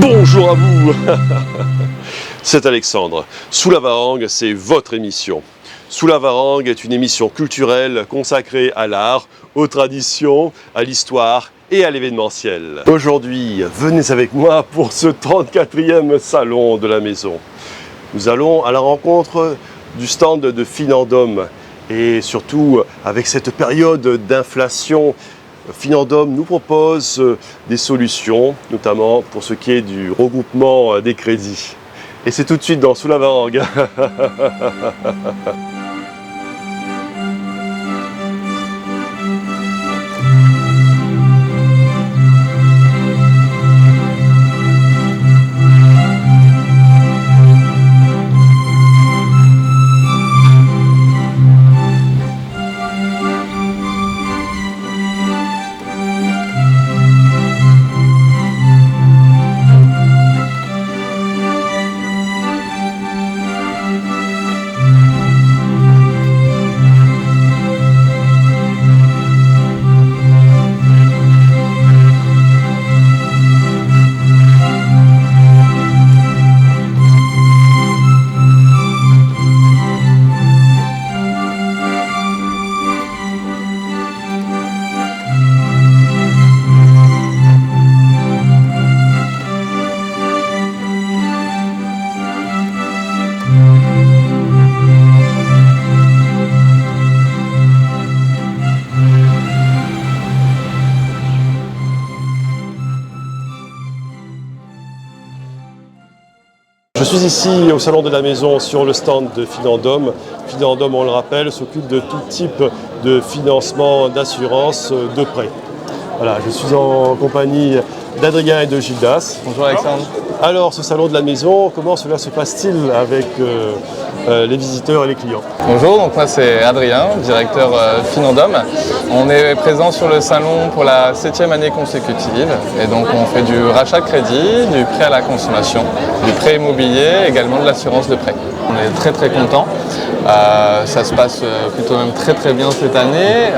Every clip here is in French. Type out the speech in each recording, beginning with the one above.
Bonjour à vous. C'est Alexandre. Sous la Varangue, c'est votre émission. Sous la Varangue est une émission culturelle consacrée à l'art, aux traditions, à l'histoire et à l'événementiel. Aujourd'hui, venez avec moi pour ce 34e salon de la maison. Nous allons à la rencontre du stand de Finandome et surtout avec cette période d'inflation, Finandome nous propose des solutions, notamment pour ce qui est du regroupement des crédits. Et c'est tout de suite dans Sous la Varangue. Je suis ici au salon de la maison sur le stand de Finandome. Finandome, on le rappelle, s'occupe de tout type de financement, d'assurance, de prêt. Voilà, je suis en compagnie d'Adrien et de Gildas. Bonjour Alexandre. Alors, ce salon de la maison, comment cela se passe-t-il avec les visiteurs et les clients? Bonjour, donc moi c'est Adrien, directeur Finandome. On est présent sur le salon pour la 7e année consécutive et donc on fait du rachat de crédit, du prêt à la consommation, du prêt immobilier, également de l'assurance de prêt. On est très contents. Ça se passe plutôt même très bien cette année.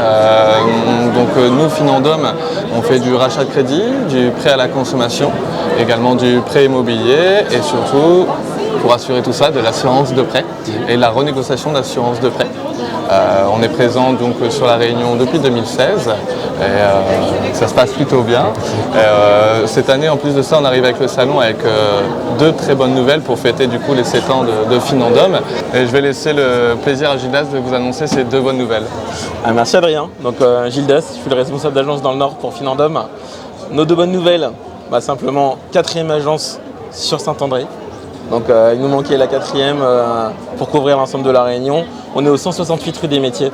Nous, Finandome, on fait du rachat de crédit, du prêt à la consommation, également du prêt immobilier et surtout, pour assurer tout ça, de l'assurance de prêt et la renégociation d'assurance de prêt. On est présent donc sur la Réunion depuis 2016 et ça se passe plutôt bien. Cette année, en plus de ça, on arrive avec le salon avec deux très bonnes nouvelles pour fêter du coup les 7 ans de Finandome. Et je vais laisser le plaisir à Gildas de vous annoncer ces deux bonnes nouvelles. Merci Adrien. Donc Gildas, je suis le responsable d'agence dans le Nord pour Finandome. Nos deux bonnes nouvelles, simplement 4e agence sur Saint-André. Donc il nous manquait la 4e pour couvrir l'ensemble de la Réunion. On est au 168 rue des Métiers.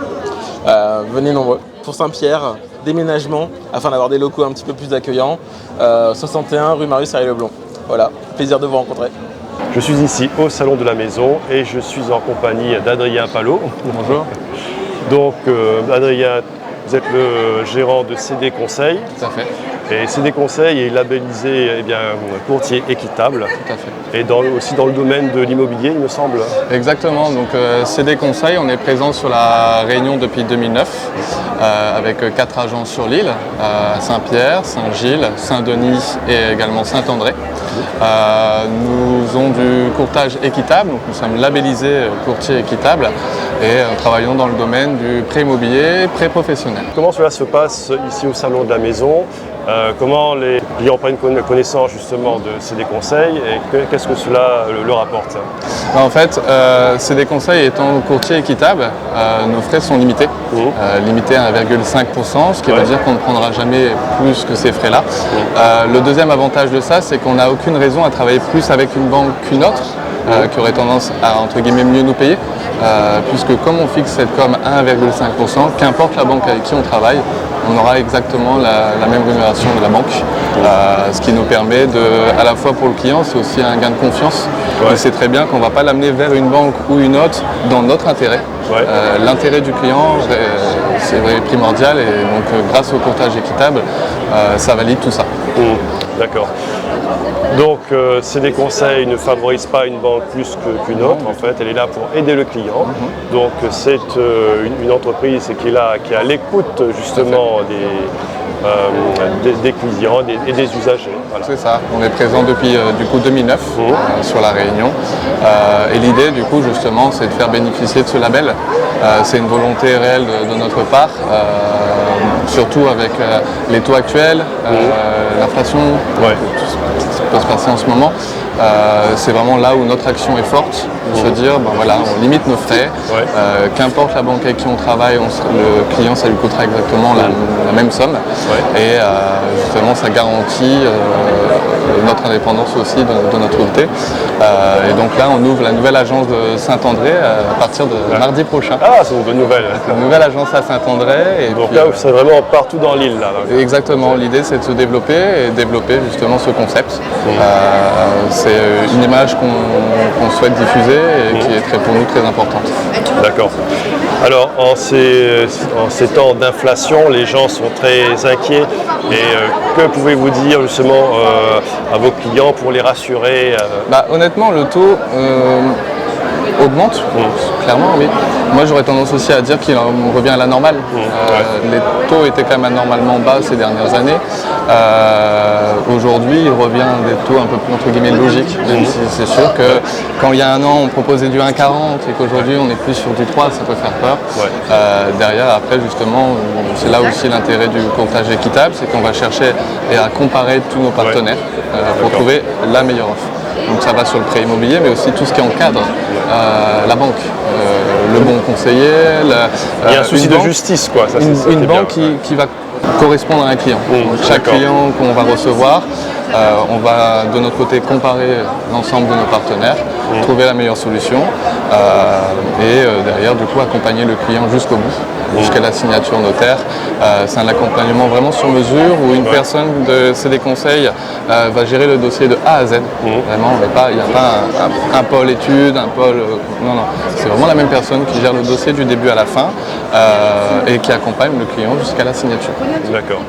Venez nombreux. Pour Saint-Pierre, déménagement afin d'avoir des locaux un petit peu plus accueillants. 61 rue Marius-Harry-Leblond. Voilà, plaisir de vous rencontrer. Je suis ici au salon de la maison et je suis en compagnie d'Adrien Palot. Bonjour. Donc Adrien, vous êtes le gérant de CD Conseil. Tout à fait. Et CD Conseil est labellisé courtier équitable. Tout à fait. Et aussi dans le domaine de l'immobilier, il me semble. Exactement, donc CD Conseil, on est présent sur la Réunion depuis 2009 avec 4 agences sur l'île, Saint-Pierre, Saint-Gilles, Saint-Denis et également Saint-André. Nous avons du courtage équitable, donc nous sommes labellisés courtier équitable et travaillons dans le domaine du prêt immobilier, prêt professionnel. Comment cela se passe ici au salon de la maison? Comment les clients prennent connaissance justement de CD Conseil et qu'est-ce que cela leur apporte? En fait, CD Conseil étant courtier équitable, nos frais sont limités, limités à 1,5%, ce qui veut dire qu'on ne prendra jamais plus que ces frais-là. Le deuxième avantage de ça, c'est qu'on n'a aucune raison à travailler plus avec une banque qu'une autre, qui aurait tendance à entre guillemets mieux nous payer, puisque comme on fixe cette com à 1,5%, qu'importe la banque avec qui on travaille, on aura exactement la même rémunération de la banque, ce qui nous permet à la fois pour le client, c'est aussi un gain de confiance. Il sait très bien qu'on ne va pas l'amener vers une banque ou une autre dans notre intérêt. L'intérêt du client, c'est primordial et donc grâce au courtage équitable, ça valide tout ça. D'accord. Donc CD Conseil ne favorise pas une banque plus qu'une autre, en fait, elle est là pour aider le client. Donc c'est une entreprise qui est à l'écoute justement des clients et des usagers. Voilà. C'est ça, on est présent depuis du coup 2009 sur La Réunion et l'idée du coup justement c'est de faire bénéficier de ce label. C'est une volonté réelle de notre part, surtout avec les taux actuels, l'inflation, tout ce qui peut se passer en ce moment. C'est vraiment là où notre action est forte, de se dire ben voilà, on limite nos frais, qu'importe la banque avec qui on travaille, le client ça lui coûtera exactement la même somme et justement ça garantit notre indépendance aussi de notre côté. Et donc là on ouvre la nouvelle agence de Saint-André à partir de mardi prochain. Ah, c'est une bonne nouvelle. Une nouvelle agence à Saint-André. Et donc puis, là vous serez vraiment partout dans l'île là. Exactement, l'idée c'est de se développer et développer justement ce concept. C'est une image qu'on souhaite diffuser et qui est pour nous très importante. D'accord. Alors en ces temps d'inflation, les gens sont très inquiets et que pouvez-vous dire justement à vos clients pour les rassurer Honnêtement, le taux augmente, clairement, oui. Moi j'aurais tendance aussi à dire qu'il revient à la normale. Les taux étaient quand même anormalement bas ces dernières années. Aujourd'hui, il revient à des taux un peu plus entre guillemets logiques. Même si c'est sûr que quand il y a un an on proposait du 1,40 et qu'aujourd'hui on est plus sur du 3, ça peut faire peur. Derrière, après justement, c'est là aussi l'intérêt du courtage équitable, c'est qu'on va chercher et à comparer tous nos partenaires pour trouver la meilleure offre. Donc ça va sur le prêt immobilier, mais aussi tout ce qui encadre la banque, le bon conseiller. Il y a un souci de justice, quoi. Ça, une banque qui va correspondre à un client. Donc, chaque client qu'on va recevoir, on va de notre côté comparer l'ensemble de nos partenaires, trouver la meilleure solution et derrière du coup accompagner le client jusqu'au bout, jusqu'à la signature notaire. C'est un accompagnement vraiment sur mesure où une personne de CD Conseil va gérer le dossier de A à Z. Vraiment, il n'y a pas un pôle études, un pôle... non, c'est vraiment la même personne qui gère le dossier du début à la fin et qui accompagne le client jusqu'à la signature. D'accord.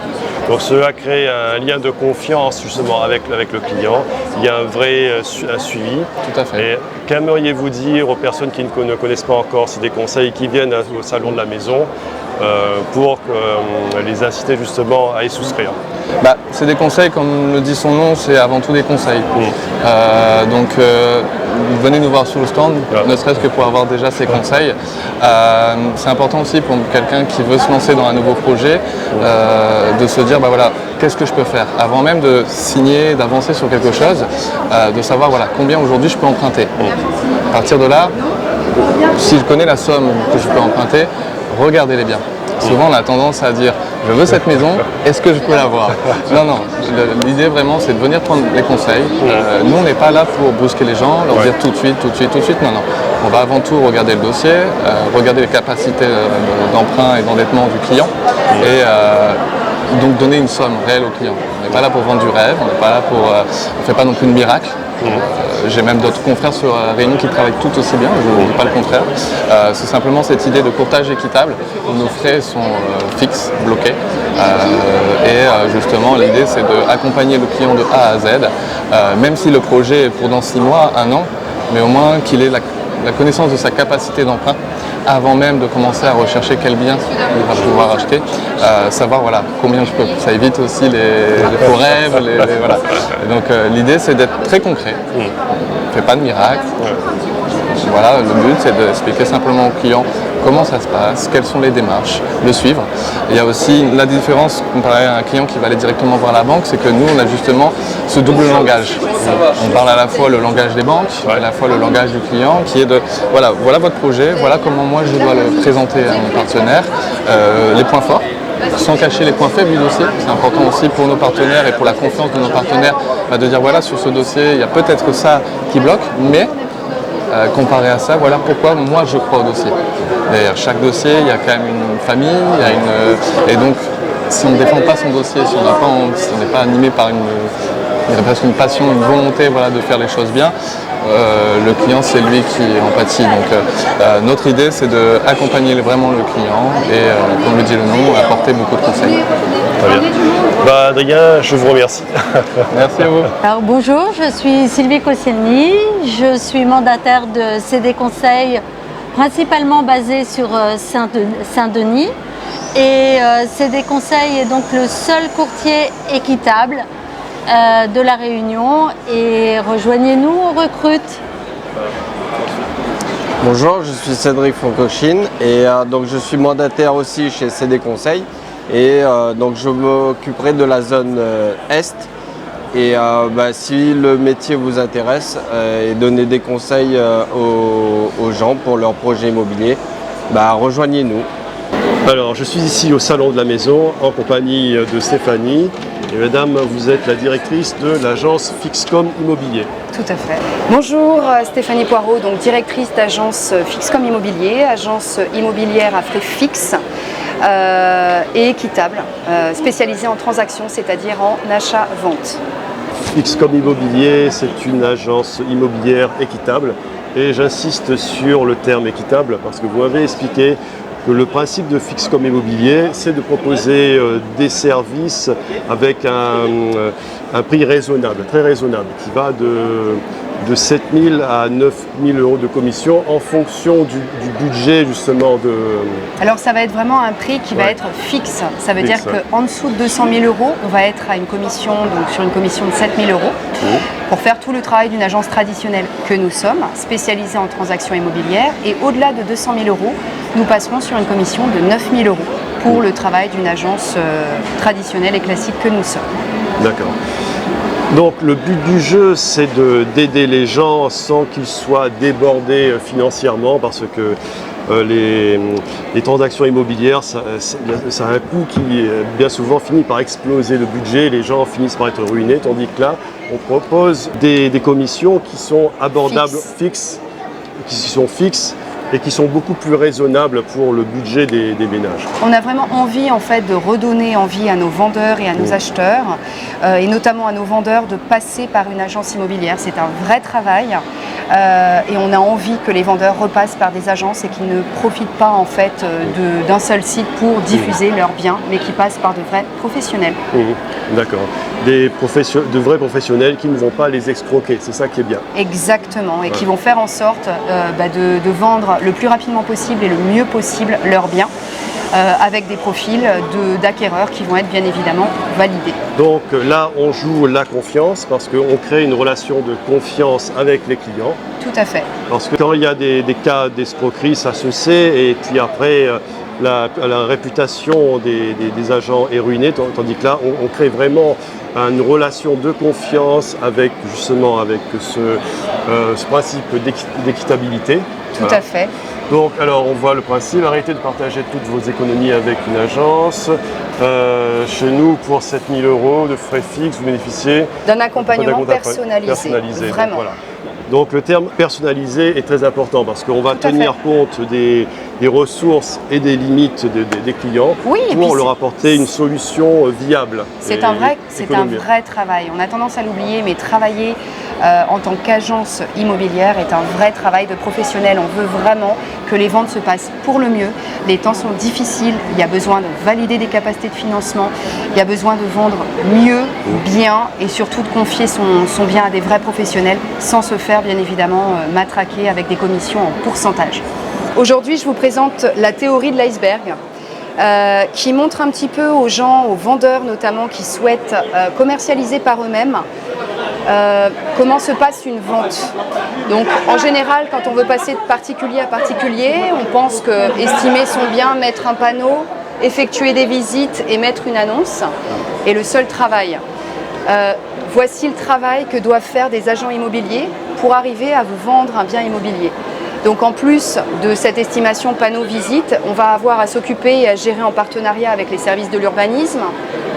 Donc cela crée un lien de confiance justement avec le client. Il y a un vrai un suivi. Tout à fait. Et qu'aimeriez-vous dire aux personnes qui ne connaissent pas encore CD Conseil, qui viennent au salon de la maison pour les inciter justement à y souscrire? C'est des conseils, comme le dit son nom, c'est avant tout des conseils. Donc venez nous voir sur le stand, ne serait-ce que pour avoir déjà ces conseils. C'est important aussi pour quelqu'un qui veut se lancer dans un nouveau projet, de se dire voilà, qu'est-ce que je peux faire avant même de signer, d'avancer sur quelque chose, de savoir voilà, combien aujourd'hui je peux emprunter. À partir de là, si je connais la somme que je peux emprunter, regardez les biens. Souvent on a tendance à dire je veux cette maison, est-ce que je peux l'avoir? Non, l'idée vraiment c'est de venir prendre les conseils. Nous on n'est pas là pour brusquer les gens, leur dire tout de suite. Non. On va avant tout regarder le dossier, regarder les capacités d'emprunt et d'endettement du client et donc donner une somme réelle au client. On n'est pas là pour vendre du rêve, on n'est pas là pour... on ne fait pas non plus de miracle. J'ai même d'autres confrères sur la Réunion qui travaillent tout aussi bien, je ne dis pas le contraire. C'est simplement cette idée de courtage équitable où nos frais sont fixes, bloqués. Et justement l'idée c'est d'accompagner le client de A à Z, même si le projet est pour dans 6 mois, 1 an, mais au moins qu'il ait la connaissance de sa capacité d'emprunt avant même de commencer à rechercher quel bien il va pouvoir acheter, savoir voilà, combien je peux. Ça évite aussi les faux rêves. Voilà. Et donc l'idée c'est d'être très concret, on ne fait pas de miracle. Voilà, le but c'est d'expliquer simplement au client comment ça se passe, quelles sont les démarches, le suivre. Il y a aussi la différence comparé à un client qui va aller directement voir la banque, c'est que nous on a justement ce double langage. On parle à la fois le langage des banques, à la fois le langage du client qui est de voilà votre projet, voilà comment moi je dois le présenter à mon partenaire, les points forts, sans cacher les points faibles du dossier. C'est important aussi pour nos partenaires et pour la confiance de nos partenaires de dire voilà sur ce dossier il y a peut-être ça qui bloque, mais comparé à ça, voilà pourquoi moi je crois au dossier. Derrière chaque dossier, il y a quand même une famille, et donc si on ne défend pas son dossier, si on n'est pas animé par presque une passion, une volonté de faire les choses bien, le client c'est lui qui en pâtit. Donc notre idée c'est d'accompagner vraiment le client et comme le dit le nom, apporter beaucoup de conseils. Très bien. Adrien, je vous remercie. Merci à vous. Alors bonjour, je suis Sylvie Koscielny, je suis mandataire de CD Conseil, principalement basé sur Saint-Denis. Et CD Conseil est donc le seul courtier équitable de la Réunion. Et rejoignez-nous, on recrute. Bonjour, je suis Cédric Foncochine et donc je suis mandataire aussi chez CD Conseil et donc je m'occuperai de la zone Est et si le métier vous intéresse et donner des conseils aux gens pour leurs projets immobiliers, rejoignez-nous. Alors, je suis ici au Salon de la Maison en compagnie de Stéphanie. Et madame, vous êtes la directrice de l'agence Fixcom Immobilier. Tout à fait. Bonjour, Stéphanie Poirot, donc directrice d'agence Fixcom Immobilier, agence immobilière à frais fixes et équitable, spécialisée en transactions, c'est-à-dire en achat-vente. Fixcom Immobilier, c'est une agence immobilière équitable. Et j'insiste sur le terme équitable parce que vous m'avez expliqué que le principe de Fixcom Immobilier, c'est de proposer des services avec un prix raisonnable, très raisonnable, qui va de 7 000 à 9 000 euros de commission en fonction du budget justement de... Alors ça va être vraiment un prix qui va être fixe. Ça veut dire qu'en dessous de 200 000 euros, on va être à une commission, donc sur une commission de 7 000 euros, pour faire tout le travail d'une agence traditionnelle que nous sommes, spécialisée en transactions immobilières. Et au-delà de 200 000 euros, nous passerons sur une commission de 9 000 euros pour le travail d'une agence traditionnelle et classique que nous sommes. D'accord. Donc le but du jeu, c'est d'aider les gens sans qu'ils soient débordés financièrement parce que les transactions immobilières, ça a un coût qui bien souvent finit par exploser le budget, les gens finissent par être ruinés, tandis que là, on propose des commissions qui sont abordables, fixes, et qui sont beaucoup plus raisonnables pour le budget des ménages. On a vraiment envie en fait de redonner envie à nos vendeurs et à nos acheteurs et notamment à nos vendeurs de passer par une agence immobilière. C'est un vrai travail et on a envie que les vendeurs repassent par des agences et qu'ils ne profitent pas en fait d'un seul site pour diffuser leurs biens, mais qui passent par de vrais professionnels. D'accord. De vrais professionnels qui ne vont pas les escroquer, c'est ça qui est bien. Exactement, et qui vont faire en sorte de vendre le plus rapidement possible et le mieux possible leurs biens avec des profils d'acquéreurs qui vont être bien évidemment validés. Donc là, on joue la confiance parce qu'on crée une relation de confiance avec les clients. Tout à fait. Parce que quand il y a des cas d'escroquerie, ça se sait, et puis après, la réputation des agents est ruinée, tandis que là, on crée vraiment une relation de confiance avec ce principe d'équitabilité. Tout à fait. Donc, alors, on voit le principe, arrêtez de partager toutes vos économies avec une agence. Chez nous, pour 7 000 euros de frais fixes, vous bénéficiez d'un accompagnement personnalisé. Vraiment. Donc, voilà. Donc, le terme personnalisé est très important parce qu'on va tenir compte des ressources et des limites des clients pour leur apporter une solution viable. C'est un vrai travail. On a tendance à l'oublier, mais travailler en tant qu'agence immobilière est un vrai travail de professionnel. On veut vraiment que les ventes se passent pour le mieux. Les temps sont difficiles, il y a besoin de valider des capacités de financement, il y a besoin de vendre mieux, bien et surtout de confier son bien à des vrais professionnels sans se faire bien évidemment matraquer avec des commissions en pourcentage. Aujourd'hui, je vous présente la théorie de l'iceberg. Qui montre un petit peu aux gens, aux vendeurs notamment, qui souhaitent commercialiser par eux-mêmes comment se passe une vente. Donc en général, quand on veut passer de particulier à particulier, on pense que estimer son bien, mettre un panneau, effectuer des visites et mettre une annonce est le seul travail. Voici le travail que doivent faire des agents immobiliers pour arriver à vous vendre un bien immobilier. Donc en plus de cette estimation panneau-visite, on va avoir à s'occuper et à gérer en partenariat avec les services de l'urbanisme,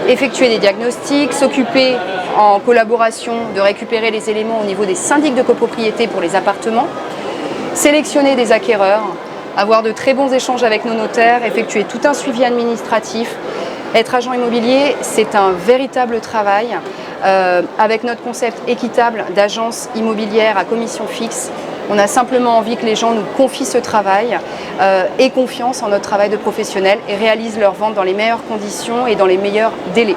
effectuer des diagnostics, s'occuper en collaboration de récupérer les éléments au niveau des syndics de copropriété pour les appartements, sélectionner des acquéreurs, avoir de très bons échanges avec nos notaires, effectuer tout un suivi administratif. Être agent immobilier, c'est un véritable travail avec notre concept équitable d'agence immobilière à commission fixe. On a simplement envie que les gens nous confient ce travail, aient confiance en notre travail de professionnel et réalisent leur vente dans les meilleures conditions et dans les meilleurs délais.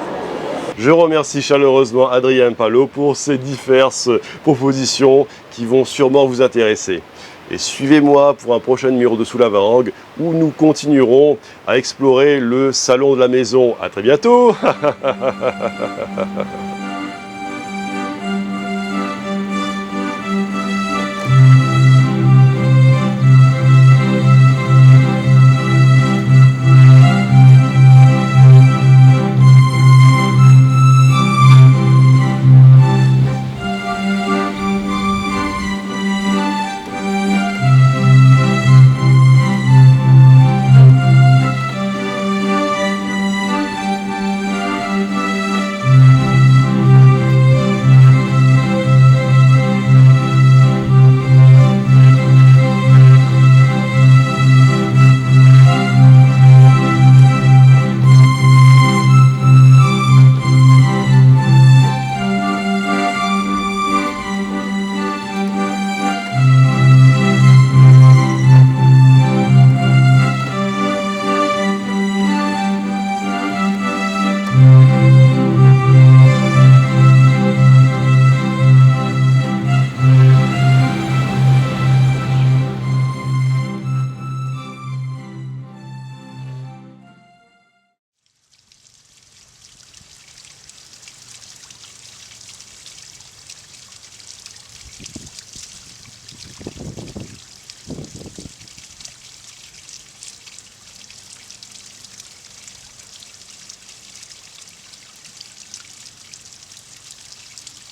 Je remercie chaleureusement Adrien Palot pour ces diverses propositions qui vont sûrement vous intéresser. Et suivez-moi pour un prochain numéro de Sous la Varangue où nous continuerons à explorer le salon de la maison. À très bientôt.